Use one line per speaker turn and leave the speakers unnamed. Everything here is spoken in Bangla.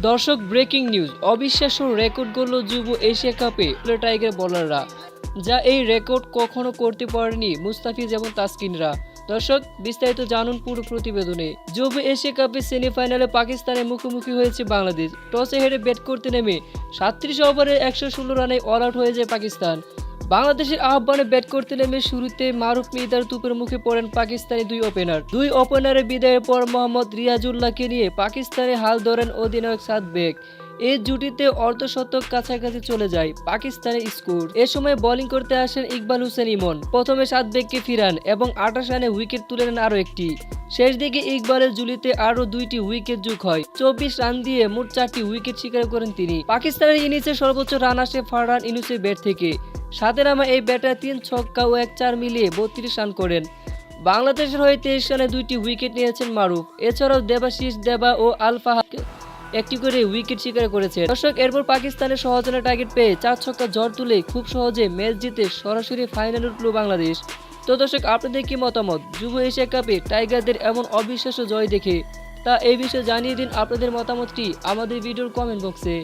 দর্শক, ব্রেকিং নিউজ, অবিশ্বাস্য রেকর্ড গড়ল যুব এশিয়া কাপে টাইগার বোলাররা, যা এই রেকর্ড কখনো করতে পারেনি মুস্তাফিজ এবং তাসকিনরা। দর্শক, বিস্তারিত জানুন পুরো প্রতিবেদনে। যুব এশিয়া কাপে সেমিফাইনালে পাকিস্তানের মুখোমুখি হয়েছে বাংলাদেশ। টসে হেরে ব্যাট করতে নেমে 37 ওভারে 116 রানে অল আউট হয়ে যায় পাকিস্তান। বাংলাদেশের আহ্বানে ব্যাট করতে নেমে শুরুতে মারুফ মির্জার তুপের মুখে পড়েন পাকিস্তানি দুই ওপেনারের বিদায়ের পর মোহাম্মদ রিয়াজুল্লাহকে নিয়ে পাকিস্তানে হাল ধরেন অধিনায়ক সাদ বেগ। এই জুটিতে অর্ধশতক কাছাকাছি চলে যায় পাকিস্তানের স্কোর। এ সময় বোলিং করতে আসেন ইকবাল হোসেন ইমন, প্রথমে সাদ বেগকে ফিরান এবং 28 রানে উইকেট তুলে নেন আরও একটি। শেষ দিকে ইকবালের ঝুলিতে আরও 2টি উইকেট যোগ হয়। 24 রান দিয়ে মোট 4টি উইকেট শিকার করেন তিনি। পাকিস্তানের ইনিংসে সর্বোচ্চ রান আসে ফারহান ইউনুসের ব্যাট থেকে। সাথে নামা এই ব্যাটার 3 ছক্কা ও 1 চার মিলিয়ে 32 রান করেন। বাংলাদেশের হয়ে 23 রানে 2টি উইকেট নিয়েছেন মারুফ। এছাড়াও দেবাশিস দেবা ও আল ফাহাদ একটি করে উইকেট শিকার করেছে। দর্শক, এরপর পাকিস্তানের সহজনে টার্গেট পেয়ে 4 ছক্কা ঝড় তুলে খুব সহজে ম্যাচ জিতে সরাসরি ফাইনালে উঠল বাংলাদেশ। তো দর্শক, আপনাদের কি মতামত যুব এশিয়া কাপে টাইগারদের এমন অবিশ্বাস্য জয় দেখে? তা এই বিষয়ে জানিয়ে দিন আপনাদের মতামতটি আমাদের ভিডিওর কমেন্ট বক্সে।